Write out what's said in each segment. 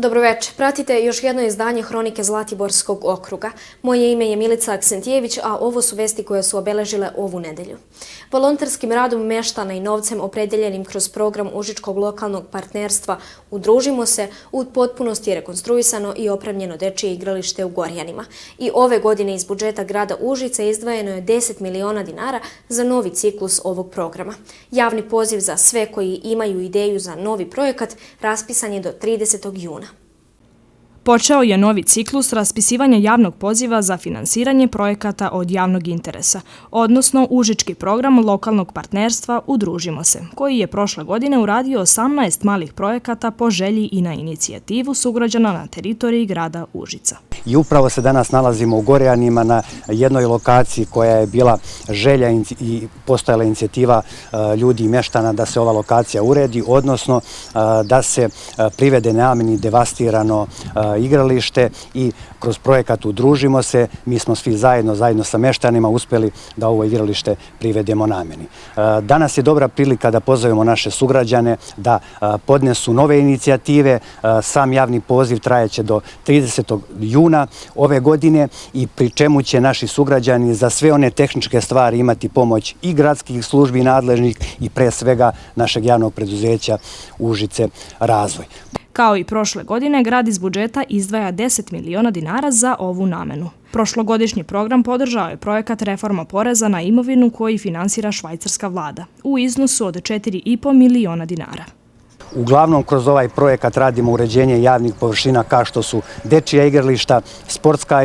Dobroveče, pratite još jedno izdanje Hronike Zlatiborskog okruga. Moje ime je Milica Aksentijević, a ovo su vesti koje su obeležile ovu nedelju. Volonterskim radom meštana i novcem opredjeljenim kroz program Užičkog lokalnog partnerstva Udružimo se, u potpunosti je rekonstruisano i opremljeno dečije igralište u Gorjanima. I ove godine iz budžeta grada Užice izdvojeno je 10 miliona dinara za novi ciklus ovog programa. Javni poziv za sve koji imaju ideju za novi projekat raspisan je do 30. juna. Počeo je novi ciklus raspisivanja javnog poziva za finansiranje projekata od javnog interesa, odnosno Užički program lokalnog partnerstva Udružimo se, koji je prošle godine uradio 18 malih projekata po želji i na inicijativu sugrađana na teritoriji grada Užica. I upravo se danas nalazimo u Gorjanima na jednoj lokaciji koja je bila želja i postojala inicijativa ljudi i meštana da se ova lokacija uredi, odnosno da se privede nameni devastirano igralište i kroz projekat Udružimo se, mi smo svi zajedno sa meštanima uspjeli da ovo igralište privedemo nameni. Danas je dobra prilika da pozovemo naše sugrađane da podnesu nove inicijative. Sam javni poziv trajeće do 30. juna ove godine i pri čemu će naši sugrađani za sve one tehničke stvari imati pomoć i gradskih službi nadležnih i pre svega našeg javnog preduzeća Užice razvoj. Kao i prošle godine, grad iz budžeta izdvaja 10 miliona dinara za ovu namenu. Prošlogodišnji program podržao je projekat reforma poreza na imovinu koji finansira švajcarska vlada u iznosu od 4,5 miliona dinara. Uglavnom, kroz ovaj projekat radimo uređenje javnih površina kao što su dečija igrališta, sportska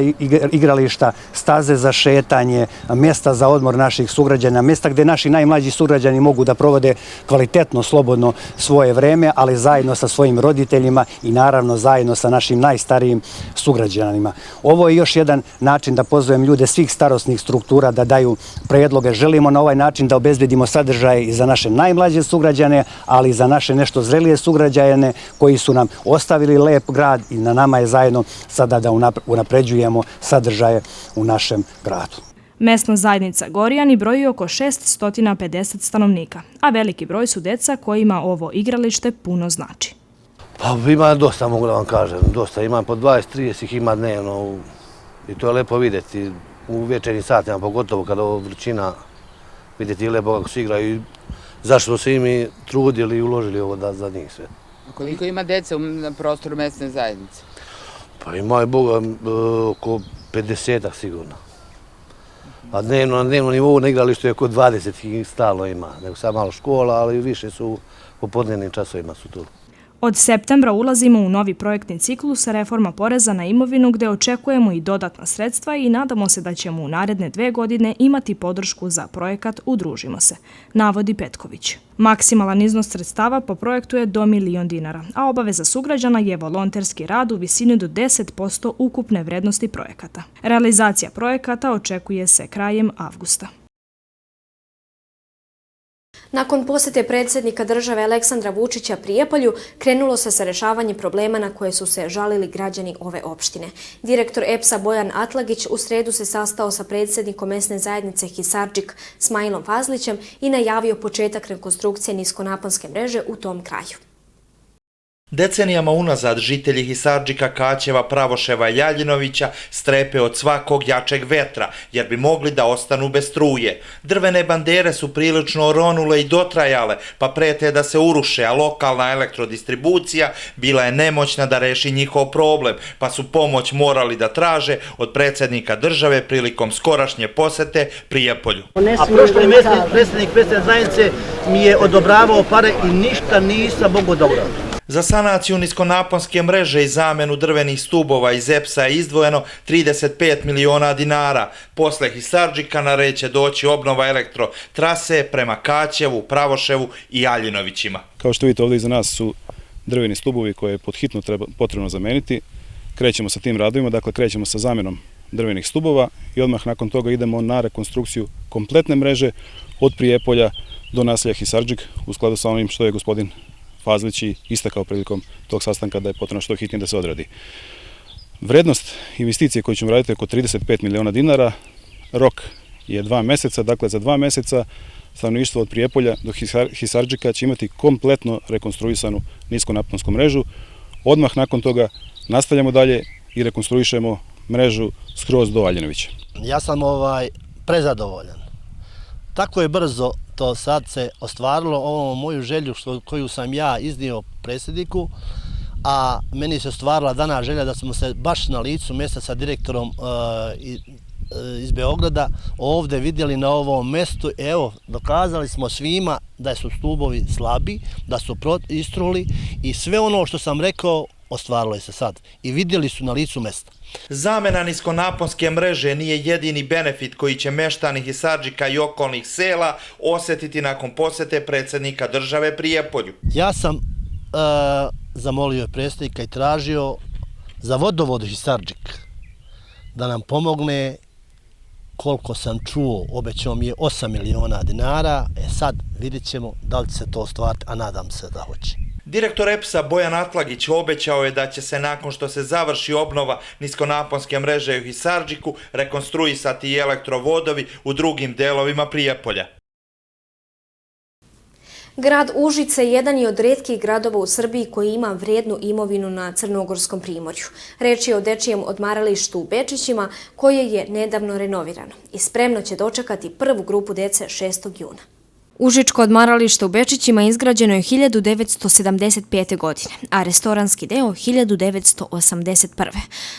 igrališta, staze za šetanje, mjesta za odmor naših sugrađana, mjesta gdje naši najmlađi sugrađani mogu da provode kvalitetno, slobodno svoje vreme, ali zajedno sa svojim roditeljima i naravno zajedno sa našim najstarijim sugrađanima. Ovo je još jedan način da pozovem ljude svih starosnih struktura da daju predloge. Želimo na ovaj način da obezbedimo sadržaje i za naše najmlađe sugrađane, ali i za naše nešto zrelije sugrađane koji su nam ostavili lep grad i na nama je zajedno sada da unapređujemo sadržaje u našem gradu. Mesna zajednica Gorjani broji oko 650 stanovnika, a veliki broj su deca kojima ovo igralište puno znači. Pa ima dosta, mogu da vam kažem, dosta. Ima po 20-30 ih ima dnevno i to je lepo vidjeti u večernjim satima, pogotovo kada ovo vrućina, vidjeti je lepo kako se igraju. Zašto smo se imi trudili i uložili ovo za njih sve. Koliko ima dece na prostoru mesne zajednice? Pa ima je Boga oko 50-ak sigurno. A na dnevnom nivou na igralištu je oko 20 ih stalno ima. Nego sad malo škola, ali više su po podnevnim časovima su tu. Od septembra ulazimo u novi projektni ciklus reforma poreza na imovinu gdje očekujemo i dodatna sredstva i nadamo se da ćemo u naredne 2 godine imati podršku za projekat Udružimo se, navodi Petković. Maksimalan iznos sredstava po projektu je do 1 milion dinara, a obaveza sugrađana je volonterski rad u visini do 10% ukupne vrednosti projekata. Realizacija projekata očekuje se krajem avgusta. Nakon posjete predsjednika države Aleksandra Vučića Prijepolju, krenulo se sa rješavanjem problema na koje su se žalili građani ove opštine. Direktor EPS-a Bojan Atlagić u sredu se sastao sa predsjednikom mesne zajednice Hisardžik Smajlom Fazlićem i najavio početak rekonstrukcije niskonaponske mreže u tom kraju. Decenijama unazad žitelji Hisardžika, Kaćeva, Pravoševa i Ljaljinovića strepe od svakog jačeg vetra, jer bi mogli da ostanu bez struje. Drvene bandere su prilično oronule i dotrajale, pa prete da se uruše, a lokalna elektrodistribucija bila je nemoćna da reši njihov problem, pa su pomoć morali da traže od predsjednika države prilikom skorašnje posete Prijepolju. A prošli mjesec predsjednik zajednice mi je odobravao pare i ništa nisam mogu dobro. Za sanaciju niskonaponske mreže i zamenu drvenih stubova iz EPS-a je izdvojeno 35 miliona dinara. Posle Hisardžika na red će doći obnova elektrotrase prema Kaćevu, Pravoševu i Aljinovićima. Kao što vidite ovdje iza nas su drveni stubovi koje je podhitno potrebno zameniti. Krećemo sa tim radovima, dakle krećemo sa zamenom drvenih stubova i odmah nakon toga idemo na rekonstrukciju kompletne mreže od Prijepolja do naselja Hisardžik u skladu sa onim što je gospodin Fazlić istakao prilikom tog sastanka da je potrebno što hitnije da se odradi. Vrednost investicije koju ćemo raditi je oko 35 miliona dinara, rok je 2 meseca, dakle za 2 meseca stanovništvo od Prijepolja do Hisardžika će imati kompletno rekonstruisanu niskonaponsku mrežu. odmah nakon toga nastavljamo dalje i rekonstruišemo mrežu skroz do Aljinovića. Ja sam prezadovoljan. Tako je brzo to sad se ostvarilo, ovo moju želju koju sam ja iznio predsjedniku, a meni se ostvarila dana želja da smo se baš na licu mjesta sa direktorom iz Beograda ovdje vidjeli na ovom mjestu. Evo, dokazali smo svima da su stubovi slabi, da su istruli i sve ono što sam rekao ostvarilo je se sad i vidjeli su na licu mjesta. Zamena niskonaponske mreže nije jedini benefit koji će meštani Hisardžika i okolnih sela osjetiti nakon posjete predsjednika države Prijepolju. Ja sam zamolio predsjednika i tražio za vodovod Hisardžik da nam pomogne. Koliko sam čuo, obećao mi je 8 miliona dinara, sad vidjet ćemo da li će se to ostvariti, a nadam se da hoće. Direktor EPS-a Bojan Atlagić obećao je da će se nakon što se završi obnova niskonaponske mreže u Hisardžiku rekonstruisati i elektrovodovi u drugim delovima Prijepolja. Grad Užice jedan je od retkih gradova u Srbiji koji ima vrijednu imovinu na Crnogorskom primorju. Reč je o dečijem odmaralištu u Bečićima koje je nedavno renovirano i spremno će dočekati prvu grupu dece 6. juna. Užičko odmaralište u Bečićima izgrađeno je 1975. godine, a restoranski deo 1981.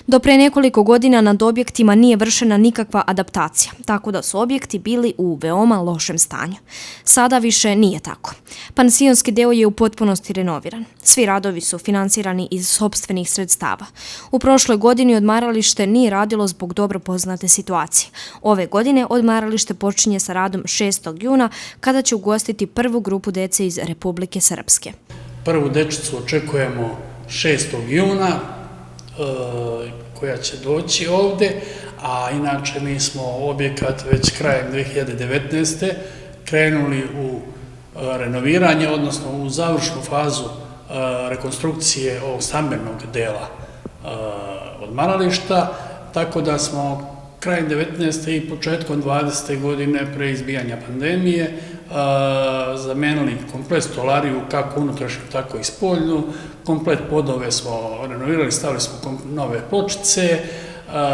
Do pre nekoliko godina nad objektima nije vršena nikakva adaptacija, tako da su objekti bili u veoma lošem stanju. Sada više nije tako. Pansionski deo je u potpunosti renoviran. Svi radovi su finansirani iz sopstvenih sredstava. U prošloj godini odmaralište nije radilo zbog dobro poznate situacije. Ove godine odmaralište počinje sa radom 6. juna, kada će ugostiti prvu grupu dece iz Republike Srpske. Prvu dečicu očekujemo 6. juna koja će doći ovde, a inače mi smo objekat već krajem 2019. krenuli u renoviranje, odnosno u završnu fazu rekonstrukcije ovog stambenog dela odmarališta, tako da smo krajem 19. i početkom 20. godine pre izbijanja pandemije zamenili komplet stolariju, kako unutrašnju, tako i spoljnu. Komplet podove smo renovirali, stavili smo nove pločice,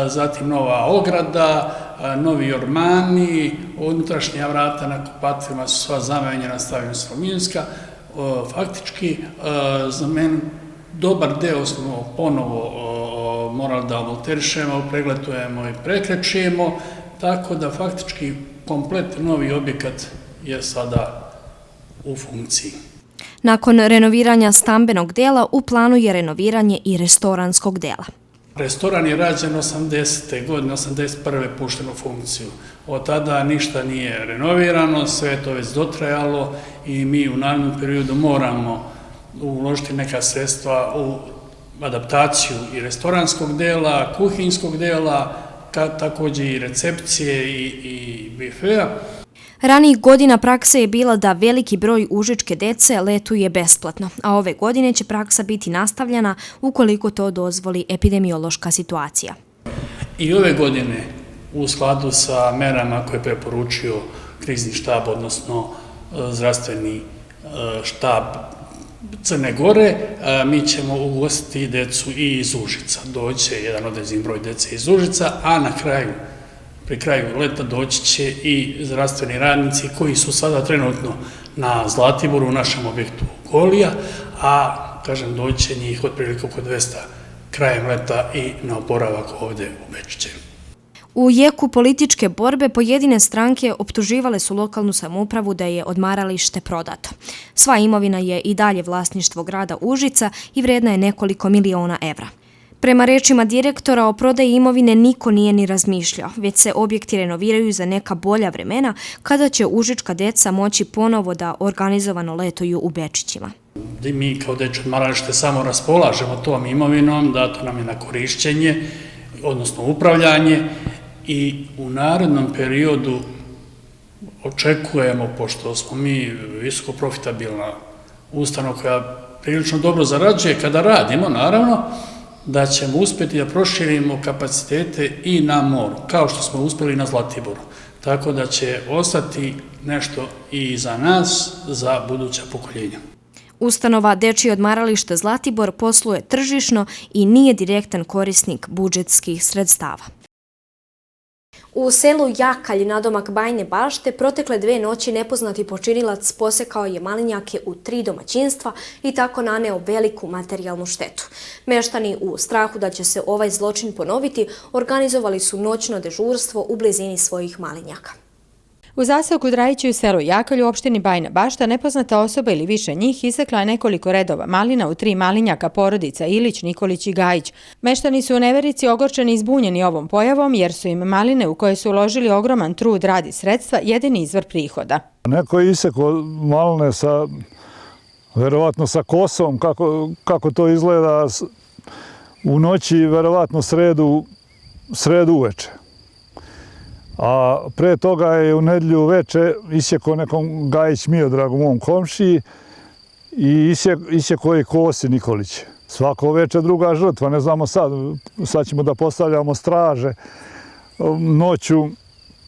zatim nova ograda, novi ormani, unutrašnja vrata na kupatima su sva zamenjena, stavljena su aluminijska. Faktički, dobar deo smo ponovo morali da volterišemo, pregletujemo i prekrećujemo, tako da faktički komplet novi objekat je sada u funkciji. Nakon renoviranja stambenog dela u planu je renoviranje i restoranskog dela. Restoran je rađen 80. godine, 81. pušten u funkciju. Od tada ništa nije renovirano, sve je to već dotrajalo i mi u narednom periodu moramo uložiti neka sredstva u adaptaciju i restoranskog dela, kuhinjskog dela, također i recepcije i bifea. Ranijih godina praksa je bila da veliki broj užičke dece letuje besplatno, a ove godine će praksa biti nastavljena ukoliko to dozvoli epidemiološka situacija. I ove godine, u skladu sa merama koje je preporučio krizni štab, odnosno zdravstveni štab Crne Gore, mi ćemo ugostiti decu i iz Užica. Doće jedan određen broj dece iz Užica, a pri kraju leta doći će i zdravstveni radnici koji su sada trenutno na Zlatiboru u našem objektu Golija, a kažem doći će njih otprilike oko 200 krajem leta i na oporavak ovde u Bečiće. U jeku političke borbe pojedine stranke optuživale su lokalnu samoupravu da je odmaralište prodato. Sva imovina je i dalje vlasništvo grada Užica i vredna je nekoliko miliona evra. Prema rečima direktora, o prodaji imovine niko nije ni razmišljao, već se objekti renoviraju za neka bolja vremena kada će užička deca moći ponovo da organizovano letuju u Bečićima. Mi kao dečje odmaralište samo raspolažemo tom imovinom, dato nam je na korišćenje, odnosno upravljanje, i u narednom periodu očekujemo, pošto smo mi visoko profitabilna ustanova koja prilično dobro zarađuje kada radimo, naravno, da ćemo uspjeti da proširimo kapacitete i na moru, kao što smo uspjeli na Zlatiboru. Tako da će ostati nešto i za nas, za buduća pokoljenja. Ustanova Dečije odmaralište Zlatibor posluje tržišno i nije direktan korisnik budžetskih sredstava. U selu Jakalj nadomak Bajne Bašte protekle 2 noći nepoznati počinilac posekao je malinjake u 3 domaćinstva i tako naneo veliku materijalnu štetu. Meštani u strahu da će se ovaj zločin ponoviti organizovali su noćno dežurstvo u blizini svojih malinjaka. U zaseoku Drajići u selu Jakalj u opštini Bajna Bašta nepoznata osoba ili više njih isekla je nekoliko redova malina u 3 malinjaka porodica Ilić, Nikolić i Gajić. Meštani su u neverici ogorčeni i zbunjeni ovom pojavom jer su im maline u koje su uložili ogroman trud, rad i sredstva jedini izvor prihoda. Neko je isekao maline verovatno sa kosom, kako to izgleda u noći, verovatno sredu uveče. A pre toga je u nedjelju veče isjekao nekom Gajić Miodragu, mom komšiji, i isjekao je Kosi Nikolić. Svako veče druga žrtva, ne znamo sad ćemo da postavljamo straže noću,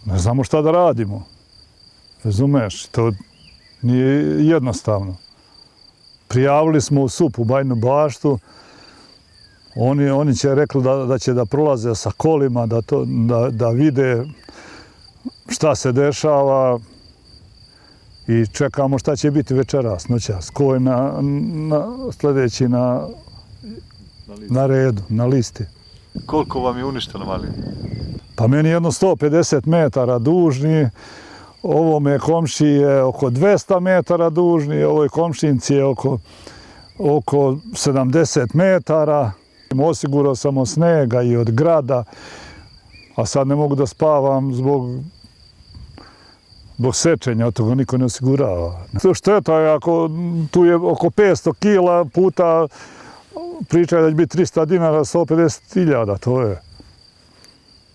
ne znamo šta da radimo. Razumeš, to nije jednostavno. Prijavili smo u SUP u Bajnu Baštu, oni će rekli da će da prolaze sa kolima, da vide šta se dešava i čekamo šta će biti večeras, noćas. Ko je sljedeći na redu, na listi. Koliko vam je uništeno malina? Pa meni jedno 150 metara dužni, ovome komšiji je oko 200 metara dužni, ovoj komšinci je oko 70 metara. Osigurao sam od snega i od grada, a sad ne mogu da spavam zbog sečenja, od toga niko ne osigurava. Šteta je ako tu je oko 500 kila puta pričaju da će biti 300 dinara, 150.000, to je.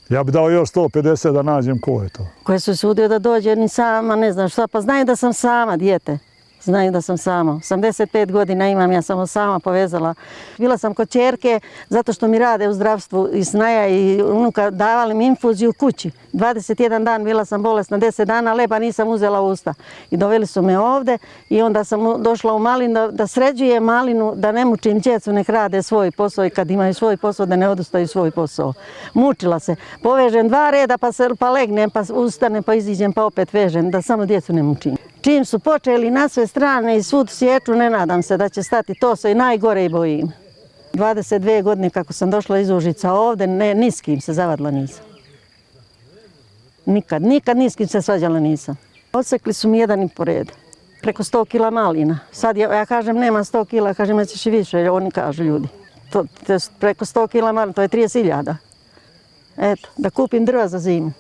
Ja bi dao još 150 da nađem ko je to. Koje su se udio da dođe ni sama, ne znam šta, pa znaju da sam sama, dijete. Znaju da sam sama. 85 godina imam, ja sam sama povezala. Bila sam kod ćerke zato što mi rade u zdravstvu i snaja i unuka davali mi infuziju u kući. 21 dan bila sam bolesna, 10 dana leba nisam uzela u usta. I doveli su me ovde i onda sam došla u malinu da sređujem malinu, da ne mučim djecu, nek rade svoj posao i kad imaju svoj posao da ne odustaju svoj posao. Mučila se. Povežem 2 reda pa legnem, pa ustanem, pa iziđem, pa opet vežem, da samo djecu ne mučim. Čim su počeli na sve strane i svud sječu, ne nadam se da će stati, to se i najgore i bojim. 22 godine kako sam došla iz Užica ovde, ni s kim se zavadila nisam. Nikad ni s kim se svađala nisam. Odsekli su mi 1,5 red, preko 100 kila malina. Sad ja kažem nema 100 kila, kažem da ćeš i više, oni kažu ljudi. Preko 100 kila malina, to je 30.000. Eto, da kupim drva za zimu.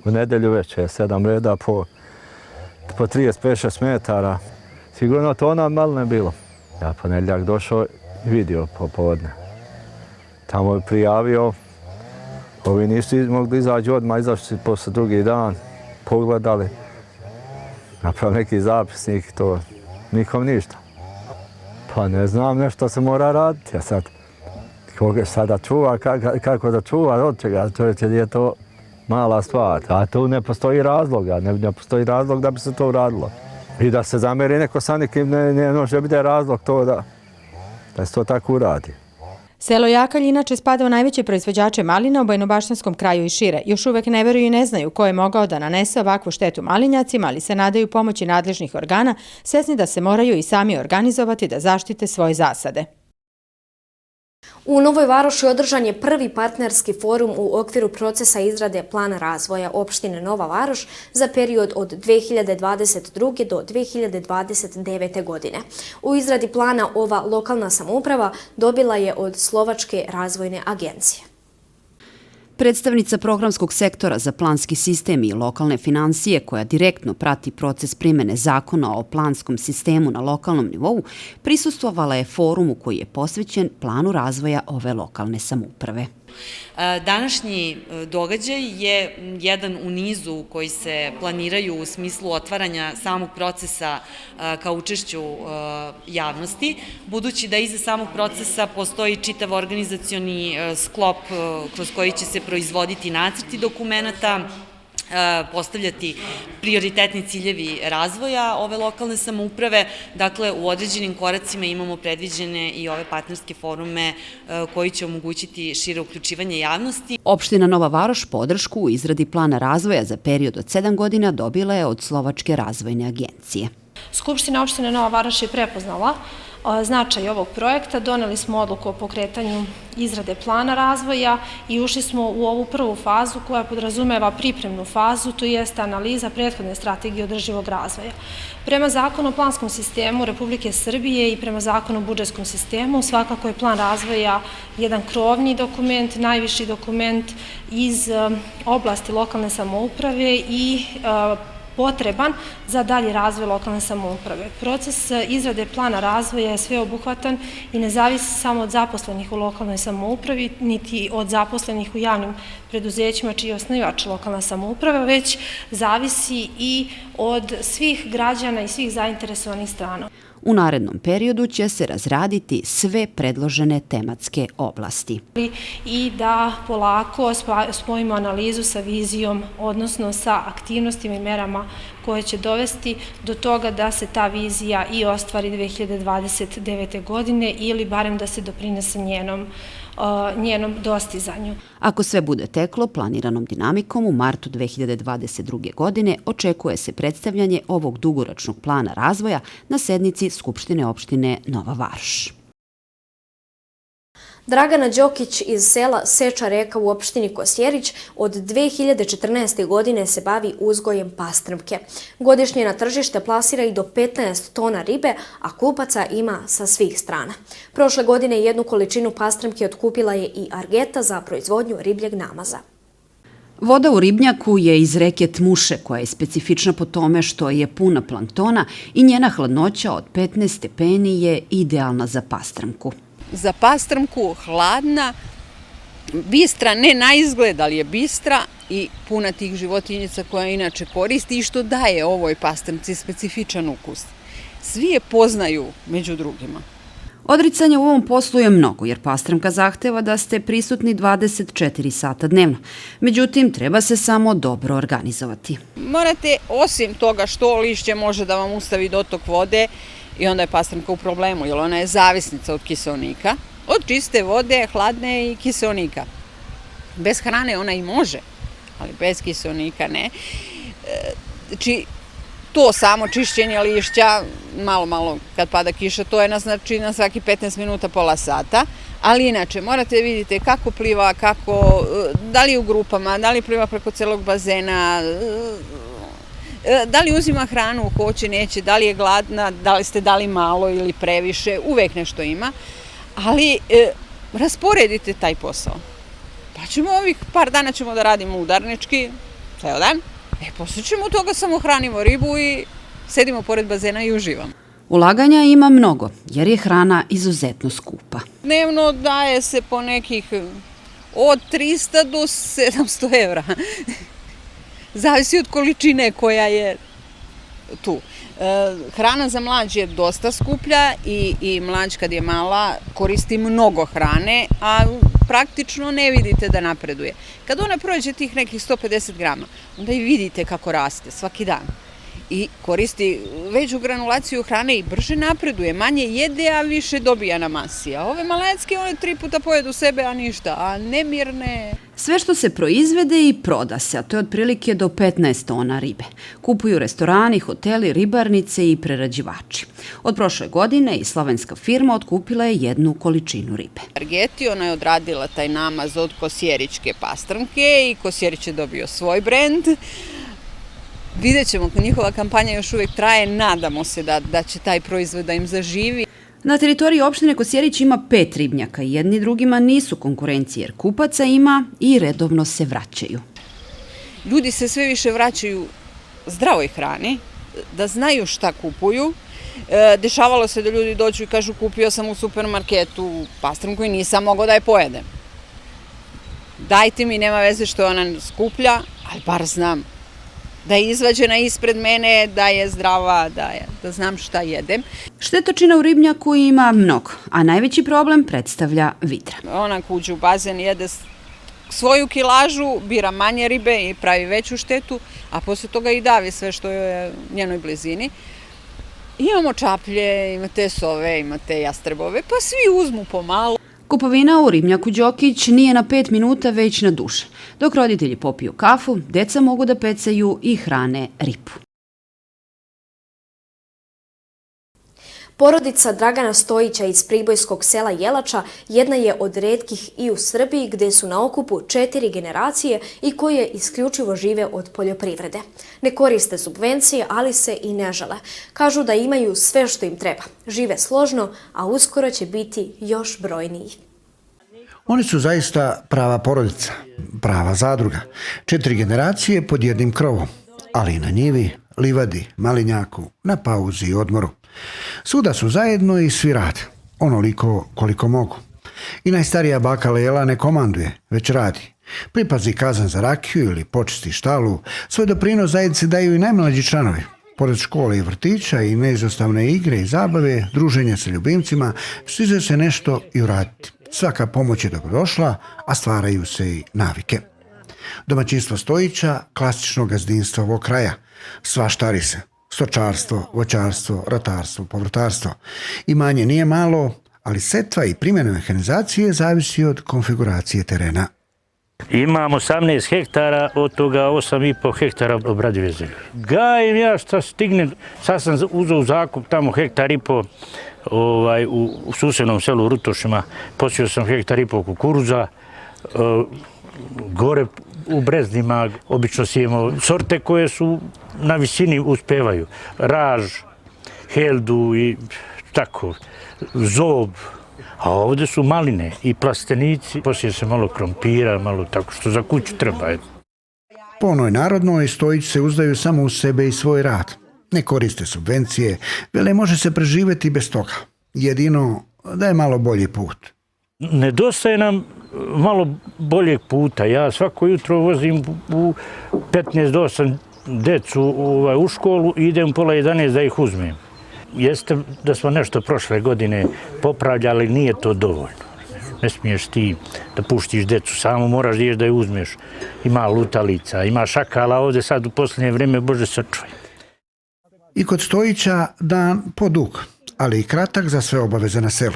U nedelju veče 7 reda po 35-6 metara. Sigurno to ona malo ne bilo. Ja ponedjeljak došao i vidio popodne. Tamo je prijavio. Ovi nisu mogli izaći odmah, izašli posle drugi dan. Pogledali. Napravili neki zapisnik, to nikom ništa. Pa ne znam, nešto se mora raditi. Ja sad, koga sada čuva, kako da čuva, od čega, to je to mala stvar, a tu ne postoji razloga, ne postoji razlog da bi se to uradilo. I da se zameri neko sa nekim, ne može biti razlog to da se to tako uradi. Selo Jakalj inače spada u najveće proizvođače malina u Bajnobaštanskom kraju i šire. Još uvek ne veruju i ne znaju ko je mogao da nanese ovakvu štetu malinjacima, ali se nadaju pomoći nadležnih organa, svesni da se moraju i sami organizovati da zaštite svoje zasade. U Novoj Varoši održan je prvi partnerski forum u okviru procesa izrade plana razvoja opštine Nova Varoš za period od 2022. do 2029. godine. U izradi plana ova lokalna samouprava dobila je od Slovačke razvojne agencije. Predstavnica programskog sektora za planski sistem i lokalne financije, koja direktno prati proces primene zakona o planskom sistemu na lokalnom nivou, prisustvovala je forumu koji je posvećen planu razvoja ove lokalne samouprave. Današnji događaj je jedan u nizu koji se planiraju u smislu otvaranja samog procesa ka učešću javnosti, budući da iza samog procesa postoji čitav organizacioni sklop kroz koji će se proizvoditi nacrti dokumenata, postavljati prioritetni ciljevi razvoja ove lokalne samouprave. Dakle, u određenim koracima imamo predviđene i ove partnerske forume koji će omogućiti šire uključivanje javnosti. Opština Nova Varoš podršku u izradi plana razvoja za period od 7 godina dobila je od Slovačke razvojne agencije. Skupština opštine Nova Varoš je prepoznala značaj ovog projekta, doneli smo odluku o pokretanju izrade plana razvoja i ušli smo u ovu prvu fazu koja podrazumeva pripremnu fazu, to jeste analiza prethodne strategije održivog razvoja. Prema zakonu o planskom sistemu Republike Srbije i prema zakonu o budžetskom sistemu svakako je plan razvoja jedan krovni dokument, najviši dokument iz oblasti lokalne samouprave i potreban za dalji razvoj lokalne samouprave. Proces izrade plana razvoja je sveobuhvatan i ne zavisi samo od zaposlenih u lokalnoj samoupravi, niti od zaposlenih u javnim preduzećima čiji je osnivač lokalna samouprava, već zavisi i od svih građana i svih zainteresovanih strana. U narednom periodu će se razraditi sve predložene tematske oblasti. I da polako spojimo analizu sa vizijom, odnosno sa aktivnostima i merama koje će dovesti do toga da se ta vizija i ostvari 2029. godine ili barem da se doprinese njenom dostizanju. Ako sve bude teklo planiranom dinamikom, u martu 2022. godine očekuje se predstavljanje ovog dugoročnog plana razvoja na sednici Skupštine opštine Nova Varoš. Dragana Đokić iz sela Seča Reka u opštini Kosjerić od 2014. godine se bavi uzgojem pastrmke. Godišnje na tržište plasira i do 15 tona ribe, a kupaca ima sa svih strana. Prošle godine jednu količinu pastrmke otkupila je i Argeta za proizvodnju ribljeg namaza. Voda u ribnjaku je iz reke Tmuše, koja je specifična po tome što je puna planktona i njena hladnoća od 15 stepeni je idealna za pastrmku. Za pastrmku hladna, bistra, ne na izgled, ali je bistra i puna tih životinjica koja inače koristi i što daje ovoj pastrmci specifičan ukus. Svi je poznaju među drugima. Odricanja u ovom poslu je mnogo, jer pastrmka zahteva da ste prisutni 24 sata dnevno. Međutim, treba se samo dobro organizovati. Morate, osim toga što lišće može da vam ustavi dotok vode, i onda je pastrmka u problemu, jer ona je zavisnica od kiseonika, od čiste vode, hladne i kiseonika. Bez hrane ona i može, ali bez kiseonika ne. Znači, to samo čišćenje lišća, malo kad pada kiša, to je znači na svaki 15 minuta, pola sata, ali inače morate vidite kako pliva, da li je u grupama, da li pliva preko celog bazena, da li uzima hranu, hoće, neće, da li je gladna, da li ste dali malo ili previše, uvek nešto ima, ali rasporedite taj posao. Pa ćemo ovih par dana ćemo da radimo udarnički, ceo dan, posle ćemo toga samo hranimo ribu i sedimo pored bazena i uživamo. Ulaganja ima mnogo, jer je hrana izuzetno skupa. Dnevno daje se po nekih od 300 do 700 evra. Zavisi od količine koja je tu. Hrana za mlađ je dosta skuplja i mlađ kad je mala koristi mnogo hrane, a praktično ne vidite da napreduje. Kad ona prođe tih nekih 150 grama, onda i vidite kako raste svaki dan. I koristi veću granulaciju hrane i brže napreduje, manje jede, a više dobija na masi. A ove malecke, one 3 puta pojedu sebe, a ništa, a nemirne. Sve što se proizvede i proda se, a to je otprilike do 15 tona ribe. Kupuju restorani, hoteli, ribarnice i prerađivači. Od prošle godine i slovenska firma otkupila je jednu količinu ribe. Argeti, ona je odradila taj namaz od kosjeričke pastrmke i Kosjerić je dobio svoj brend. Vidjet ćemo, njihova kampanja još uvek traje, nadamo se da će taj proizvod da im zaživi. Na teritoriji opštine Kosjerić ima 5 ribnjaka i jedni drugima nisu konkurencije jer kupaca ima i redovno se vraćaju. Ljudi se sve više vraćaju zdravoj hrani, da znaju šta kupuju. Dešavalo se da ljudi dođu i kažu kupio sam u supermarketu pastrmku i nisam mogao da je pojedem. Dajte mi, nema veze što je ona skuplja, ali bar znam da je izvađena ispred mene, da je zdrava, da znam šta jedem. Štetočina u ribnjaku ima mnogo, a najveći problem predstavlja vidra. Ona uđe u bazen, jede svoju kilažu, bira manje ribe i pravi veću štetu, a posle toga i davi sve što je u njenoj blizini. Imamo čaplje, imate sove, imate jastrebove, pa svi uzmu pomalo. Kupovina u ribnjaku Đokić nije na 5 minuta, već na duže. Dok roditelji popiju kafu, deca mogu da pecaju i hrane ribu. Porodica Dragana Stojića iz pribojskog sela Jelača jedna je od retkih i u Srbiji gde su na okupu 4 generacije i koje isključivo žive od poljoprivrede. Ne koriste subvencije, ali se i ne žele. Kažu da imaju sve što im treba. Žive složno, a uskoro će biti još brojniji. Oni su zaista prava porodica, prava zadruga. 4 generacije pod jednim krovom, ali i na njivi, livadi, malinjaku, na pauzi i odmoru. Svuda su zajedno i svi rade, onoliko koliko mogu. I najstarija baka Lela ne komanduje, već radi. Pripazi kazan za rakiju ili počisti štalu, svoj doprinos zajednici daju i najmlađi članovi. Pored škole i vrtića i neizostavne igre i zabave, druženja sa ljubimcima, stiže se nešto i uraditi. Svaka pomoć je dobrodošla, a stvaraju se i navike. Domaćinstvo Stojića, klasično gazdinstvo ovog kraja. Svaštari se. Stočarstvo, voćarstvo, ratarstvo, povrtarstvo. Imanje nije malo, ali setva i primjena mehanizacije zavisi od konfiguracije terena. Imam 18 hektara, od toga 8,5 hektara obradive zemlje. Gajem ja šta stignem, sad sam uzeo u zakup tamo 1,5 hektara u susednom selu u Rutošima, posio sam 1,5 hektara kukuruza, gore u Breznima obično sijemo sorte koje su na visini uspevaju. Raž, heldu i tako, zob. A ovdje su maline i plastenici. Posije se malo krompira, malo tako što za kuću treba. Po onoj narodnoj Stojić se uzdaju samo u sebe i svoj rad. Ne koriste subvencije, vele može se preživjeti bez toga. Jedino da je malo bolji put. Nedostaje nam malo boljeg puta. Ja svako jutro vozim u 15 do 8 decu u školu i idem pola 11 da ih uzmem. Jeste da smo nešto prošle godine popravljali, nije to dovoljno. Ne smiješ ti da puštiš decu, samo moraš da je uzmeš. Ima lutalica, ima šakala, ovdje sad u posljednje vrijeme Bože sačuvaj. I kod Stojića dan podug, ali i kratak za sve obaveze na selu.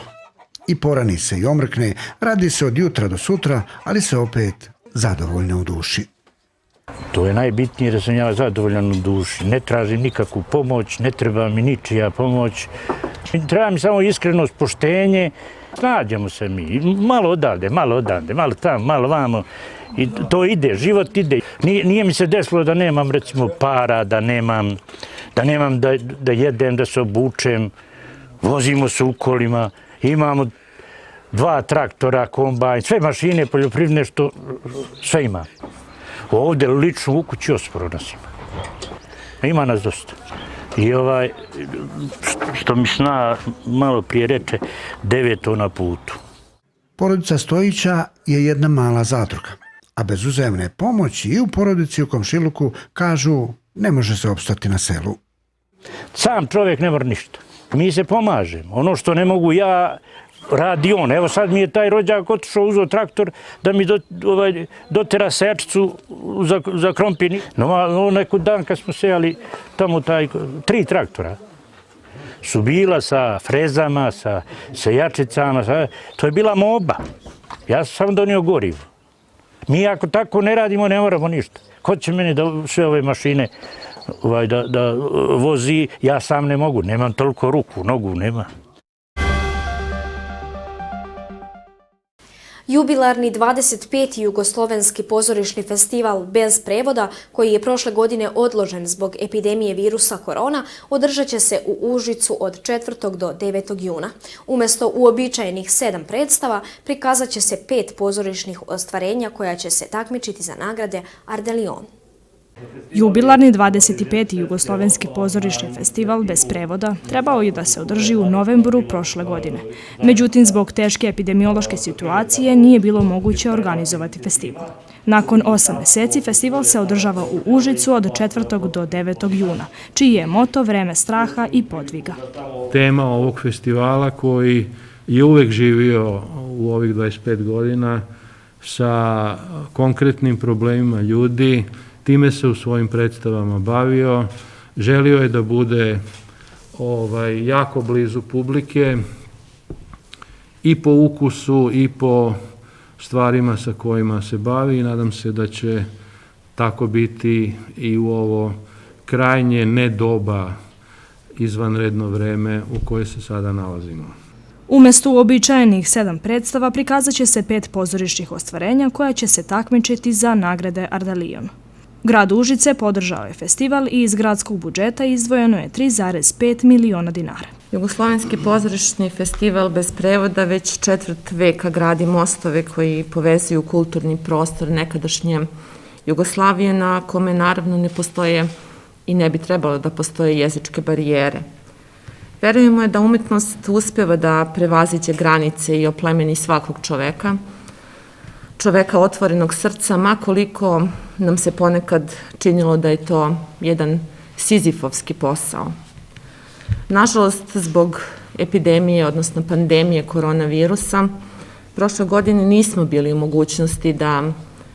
I porani se i omrkne, radi se od jutra do sutra, ali se opet zadovoljno u duši. To je najbitnije da sam ja zadovoljan u duši. Ne tražim nikakvu pomoć, ne treba mi ničija pomoć. Treba mi samo iskrenost, poštenje. Snađemo se mi, malo odavde, malo tamo, malo vamo. I to ide, život ide. Nije mi se desilo da nemam recimo para, da nemam da jedem, da se obučem. Vozimo se u kolima, imamo 2 traktora, kombajn, sve mašine poljoprivredne što sve ima. Ovdje lično u kući osporo nas ima. Ima nas dosta. I što mi Sna malo prije reče, 9 na putu. Porodica Stojića je jedna mala zadruga, a bez uzajamne pomoći i u porodici u komšiluku kažu ne može se opstati na selu. Sam čovjek ne mora ništa. Mi se pomažemo. Ono što ne mogu ja, radi on. Evo sad mi je taj rođak otišao, uzeo traktor da mi dotera sečcu za krompir. No, neku dan kad smo sejali tamo 3 traktora su bila sa frezama, sa sejačicama. To je bila moba. Ja sam samo donio gorivo. Mi ako tako ne radimo, ne moramo ništa. Ko će meni da sve ove mašine da vozi, ja sam ne mogu. Nemam toliko ruku, nogu nema. Jubilarni 25. Jugoslovenski pozorišni festival bez prevoda, koji je prošle godine odložen zbog epidemije virusa korona, održat će se u Užicu od 4. do 9. juna. Umjesto uobičajenih 7 predstava, prikazat će se 5 pozorišnih ostvarenja koja će se takmičiti za nagrade Ardelion. Jubilarni 25. Jugoslovenski pozorišni festival bez prevoda trebao je da se održi u novembru prošle godine. Međutim, zbog teške epidemiološke situacije nije bilo moguće organizovati festival. Nakon 8 meseci festival se održava u Užicu od 4. do 9. juna, čiji je moto vreme straha i podviga. Tema ovog festivala koji je uvek živio u ovih 25 godina sa konkretnim problemima ljudi. Time se u svojim predstavama bavio. Želio je da bude jako blizu publike i po ukusu i po stvarima sa kojima se bavi i nadam se da će tako biti i u ovo krajnje ne doba izvanredno vreme u koje se sada nalazimo. Umesto uobičajenih 7 predstava prikazat će se 5 pozorišnih ostvarenja koja će se takmičiti za nagrade Ardalion. Grad Užice podržao je festival i iz gradskog budžeta izdvojeno je 3,5 miliona dinara. Jugoslovenski pozorišni festival bez prevoda već četvrt veka gradi mostove koji povezuju kulturni prostor nekadašnje Jugoslavije, na kome naravno ne postoje i ne bi trebalo da postoje jezičke barijere. Verujemo je da umetnost uspeva da prevaziđe granice i oplemeni svakog čoveka, čoveka otvorenog srca, ma koliko nam se ponekad činilo da je to jedan sizifovski posao. Nažalost, zbog epidemije, odnosno pandemije koronavirusa, prošle godine nismo bili u mogućnosti da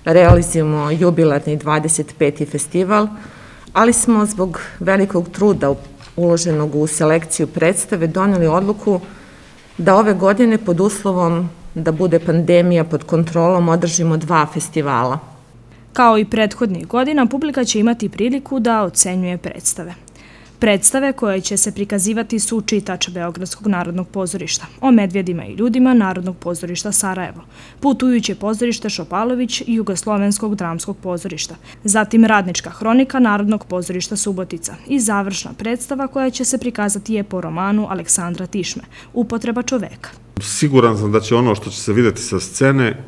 realizujemo jubilarni 25. festival, ali smo zbog velikog truda uloženog u selekciju predstave doneli odluku da ove godine pod uslovom da bude pandemija pod kontrolom održimo 2 festivala. Kao i prethodnih godina, publika će imati priliku da ocenjuje predstave. Predstave koje će se prikazivati su Čitač Beogradskog narodnog pozorišta, O medvjedima i ljudima Narodnog pozorišta Sarajevo, Putujuće pozorište Šopalović i Jugoslovenskog dramskog pozorišta, zatim Radnička hronika Narodnog pozorišta Subotica i završna predstava koja će se prikazati je po romanu Aleksandra Tišme, Upotreba čoveka. Siguran sam da će ono što će se videti sa scene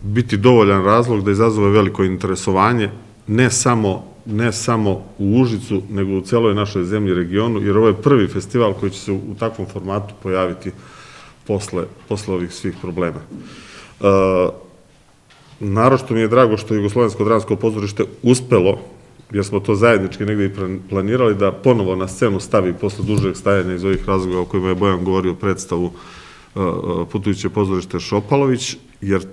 biti dovoljan razlog da izazove veliko interesovanje, ne samo u Užicu, nego u celoj našoj zemlji i regionu, jer ovo je prvi festival koji će se u takvom formatu pojaviti posle ovih svih problema. Naročito mi je drago što je Jugoslovensko dramsko pozorište uspelo, jer smo to zajednički negdje i planirali, da ponovo na scenu stavi posle dužeg stajanja iz ovih razloga o kojima je Bojan govorio predstavu Putujuće pozorište Šopalović, jer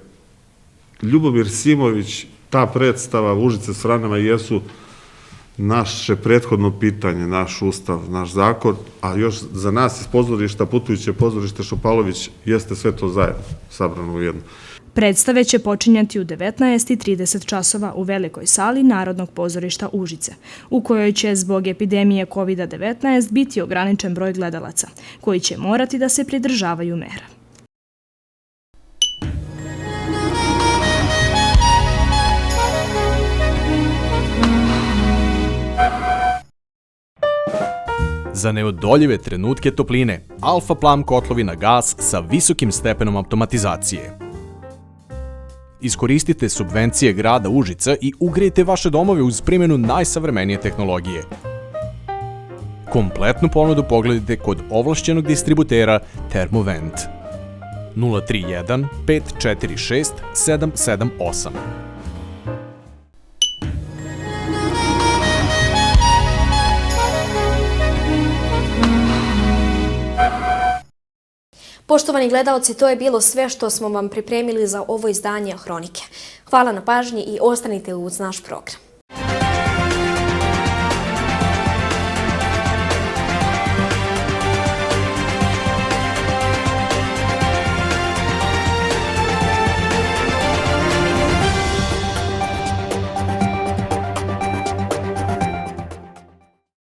Ljubomir Simović, ta predstava Užice s ranama jesu naše prethodno pitanje, naš ustav, naš zakon, a još za nas iz pozorišta Putujuće pozorište Šopalović jeste sve to zajedno, sabrano u jedno. Predstave će počinjati u 19:30 časova u velikoj sali Narodnog pozorišta Užice, u kojoj će zbog epidemije COVID-19 biti ograničen broj gledalaca, koji će morati da se pridržavaju mera. Za neodoljive trenutke topline, Alfa Plam kotlovi na gas sa visokim stepenom automatizacije. Iskoristite subvencije grada Užica i ugrejte vaše domove uz primjenu najsavremenije tehnologije. Kompletnu ponudu pogledajte kod ovlašćenog distributera Termovent 031 546 778. Poštovani gledaoci, to je bilo sve što smo vam pripremili za ovo izdanje Hronike. Hvala na pažnji i ostanite uz naš program.